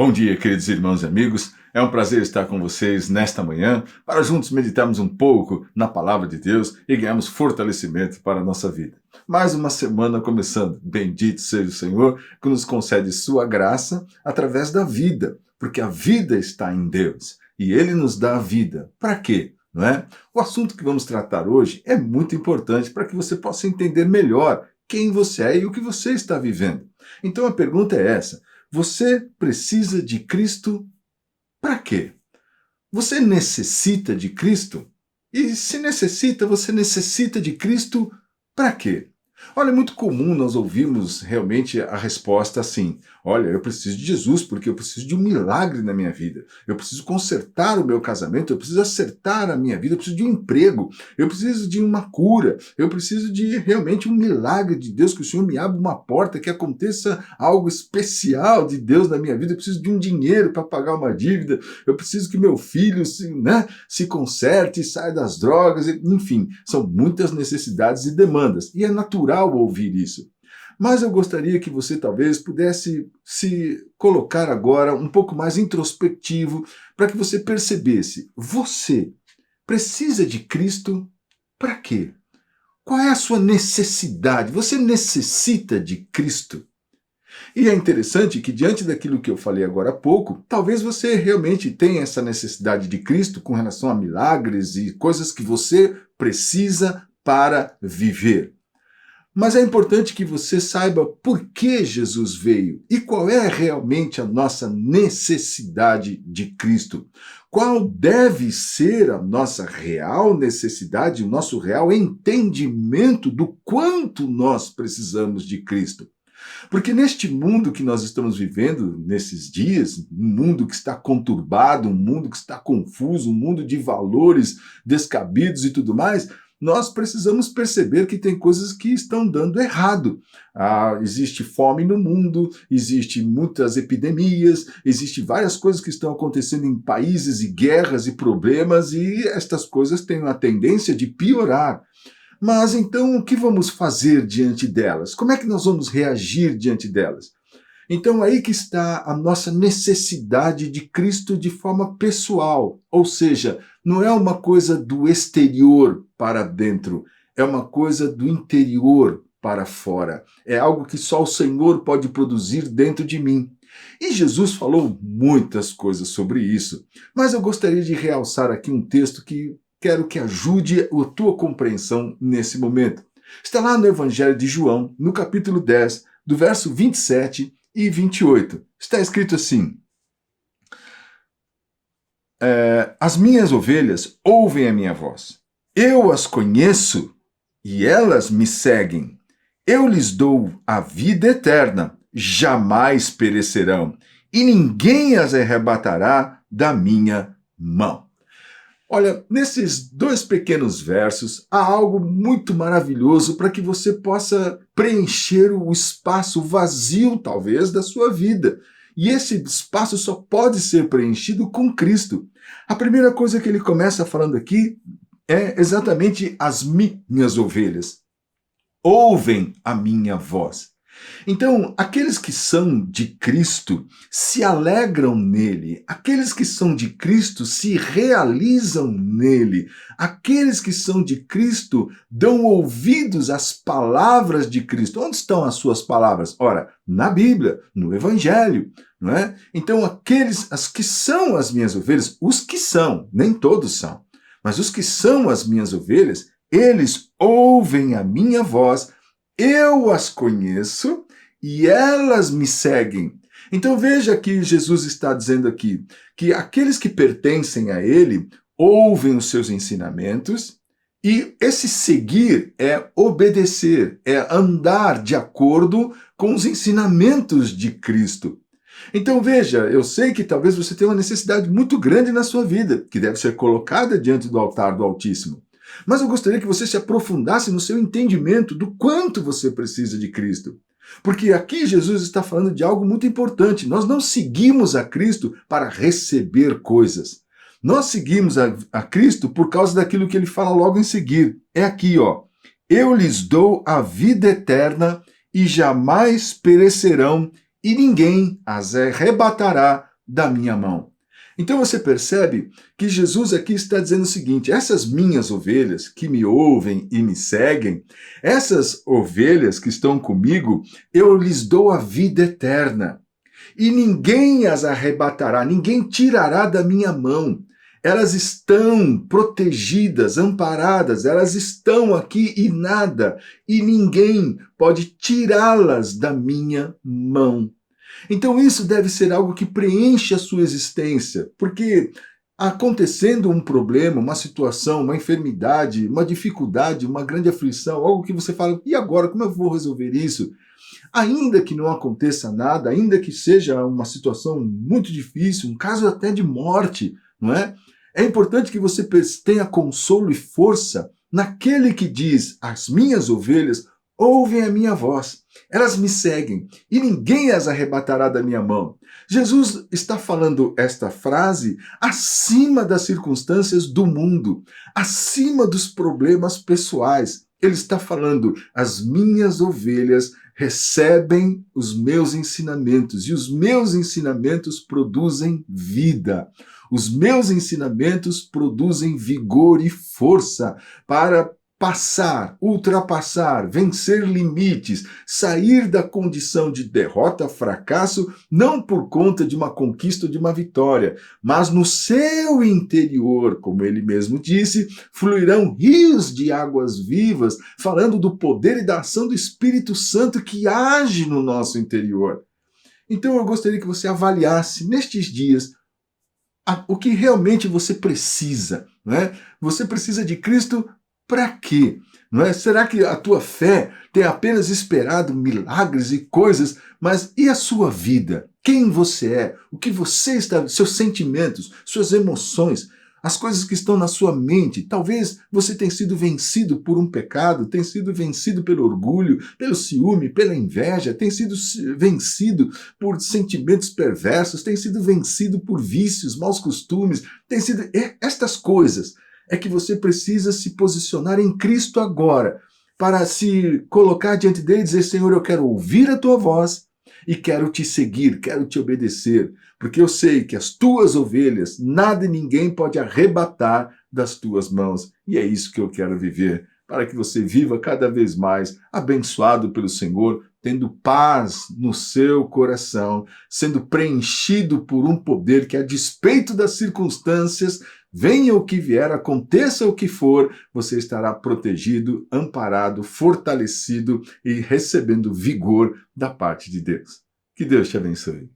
Bom dia, queridos irmãos e amigos. É um prazer estar com vocês nesta manhã para juntos meditarmos um pouco na palavra de Deus e ganharmos fortalecimento para a nossa vida. Mais uma semana começando. Bendito seja o Senhor que nos concede sua graça através da vida, porque a vida está em Deus e Ele nos dá a vida. Para quê? Não é? O assunto que vamos tratar hoje é muito importante para que você possa entender melhor quem você é e o que você está vivendo. Então a pergunta é essa: você precisa de Cristo para quê? Você necessita de Cristo? E se necessita, você necessita de Cristo para quê? Olha, é muito comum nós ouvirmos realmente a resposta assim: olha, eu preciso de Jesus porque eu preciso de um milagre na minha vida. Eu preciso consertar o meu casamento, eu preciso acertar a minha vida, eu preciso de um emprego, eu preciso de uma cura, eu preciso de realmente um milagre de Deus, que o Senhor me abra uma porta, que aconteça algo especial de Deus na minha vida. Eu preciso de um dinheiro para pagar uma dívida, eu preciso que meu filho se conserte, saia das drogas, enfim, são muitas necessidades e demandas. E é natural ouvir isso. Mas eu gostaria que você talvez pudesse se colocar agora um pouco mais introspectivo para que você percebesse: você precisa de Cristo para quê? Qual é a sua necessidade? Você necessita de Cristo? E é interessante que, diante daquilo que eu falei agora há pouco, talvez você realmente tenha essa necessidade de Cristo com relação a milagres e coisas que você precisa para viver. Mas é importante que você saiba por que Jesus veio e qual é realmente a nossa necessidade de Cristo. Qual deve ser a nossa real necessidade, o nosso real entendimento do quanto nós precisamos de Cristo. Porque neste mundo que nós estamos vivendo nesses dias, um mundo que está conturbado, um mundo que está confuso, um mundo de valores descabidos e tudo mais, nós precisamos perceber que tem coisas que estão dando errado. Existe fome no mundo, existe muitas epidemias, existe várias coisas que estão acontecendo em países e guerras e problemas, e estas coisas têm uma tendência de piorar. Mas então o que vamos fazer diante delas? Como é que nós vamos reagir diante delas? Então aí que está a nossa necessidade de Cristo de forma pessoal, ou seja, não é uma coisa do exterior para dentro, é uma coisa do interior para fora. É algo que só o Senhor pode produzir dentro de mim. E Jesus falou muitas coisas sobre isso, mas eu gostaria de realçar aqui um texto que quero que ajude a tua compreensão nesse momento. Está lá no Evangelho de João, no capítulo 10, do verso 27 e 28. Está escrito assim: as minhas ovelhas ouvem a minha voz. Eu as conheço e elas me seguem. Eu lhes dou a vida eterna, jamais perecerão, e ninguém as arrebatará da minha mão. Olha, nesses dois pequenos versos há algo muito maravilhoso para que você possa preencher o espaço vazio, talvez, da sua vida. E esse espaço só pode ser preenchido com Cristo. A primeira coisa que ele começa falando aqui é exatamente: as minhas ovelhas ouvem a minha voz. Então, aqueles que são de Cristo se alegram nele, aqueles que são de Cristo se realizam nele, aqueles que são de Cristo dão ouvidos às palavras de Cristo. Onde estão as suas palavras? Ora, na Bíblia, no Evangelho, não é? Então, as que são as minhas ovelhas, os que são, nem todos são, mas os que são as minhas ovelhas, eles ouvem a minha voz. Eu as conheço e elas me seguem. Então veja que Jesus está dizendo aqui que aqueles que pertencem a ele ouvem os seus ensinamentos, e esse seguir é obedecer, é andar de acordo com os ensinamentos de Cristo. Então veja, eu sei que talvez você tenha uma necessidade muito grande na sua vida, que deve ser colocada diante do altar do Altíssimo. Mas eu gostaria que você se aprofundasse no seu entendimento do quanto você precisa de Cristo. Porque aqui Jesus está falando de algo muito importante. Nós não seguimos a Cristo para receber coisas. Nós seguimos a Cristo por causa daquilo que ele fala logo em seguida. É aqui, ó. Eu lhes dou a vida eterna e jamais perecerão, e ninguém as arrebatará da minha mão. Então você percebe que Jesus aqui está dizendo o seguinte: essas minhas ovelhas que me ouvem e me seguem, essas ovelhas que estão comigo, eu lhes dou a vida eterna. E ninguém as arrebatará, ninguém tirará da minha mão. Elas estão protegidas, amparadas, elas estão aqui e ninguém pode tirá-las da minha mão. Então isso deve ser algo que preenche a sua existência, porque acontecendo um problema, uma situação, uma enfermidade, uma dificuldade, uma grande aflição, algo que você fala, e agora, como eu vou resolver isso? Ainda que não aconteça nada, ainda que seja uma situação muito difícil, um caso até de morte, não é? É importante que você tenha consolo e força naquele que diz: as minhas ovelhas ouvem a minha voz, elas me seguem e ninguém as arrebatará da minha mão. Jesus está falando esta frase acima das circunstâncias do mundo, acima dos problemas pessoais. Ele está falando: as minhas ovelhas recebem os meus ensinamentos e os meus ensinamentos produzem vida. Os meus ensinamentos produzem vigor e força para passar, ultrapassar, vencer limites, sair da condição de derrota, fracasso, não por conta de uma conquista ou de uma vitória, mas no seu interior, como ele mesmo disse, fluirão rios de águas vivas, falando do poder e da ação do Espírito Santo que age no nosso interior. Então eu gostaria que você avaliasse nestes dias o que realmente você precisa, não é? Você precisa de Cristo para quê? Não é? Será que a tua fé tem apenas esperado milagres e coisas, mas e a sua vida? Quem você é? O que você está, seus sentimentos, suas emoções, as coisas que estão na sua mente? Talvez você tenha sido vencido por um pecado, tenha sido vencido pelo orgulho, pelo ciúme, pela inveja, tenha sido vencido por sentimentos perversos, tenha sido vencido por vícios, maus costumes, tem sido estas coisas. É que você precisa se posicionar em Cristo agora, para se colocar diante dele e dizer: Senhor, eu quero ouvir a tua voz e quero te seguir, quero te obedecer, porque eu sei que as tuas ovelhas, nada e ninguém pode arrebatar das tuas mãos. E é isso que eu quero viver, para que você viva cada vez mais abençoado pelo Senhor, tendo paz no seu coração, sendo preenchido por um poder que, a despeito das circunstâncias, venha o que vier, aconteça o que for, você estará protegido, amparado, fortalecido e recebendo vigor da parte de Deus. Que Deus te abençoe.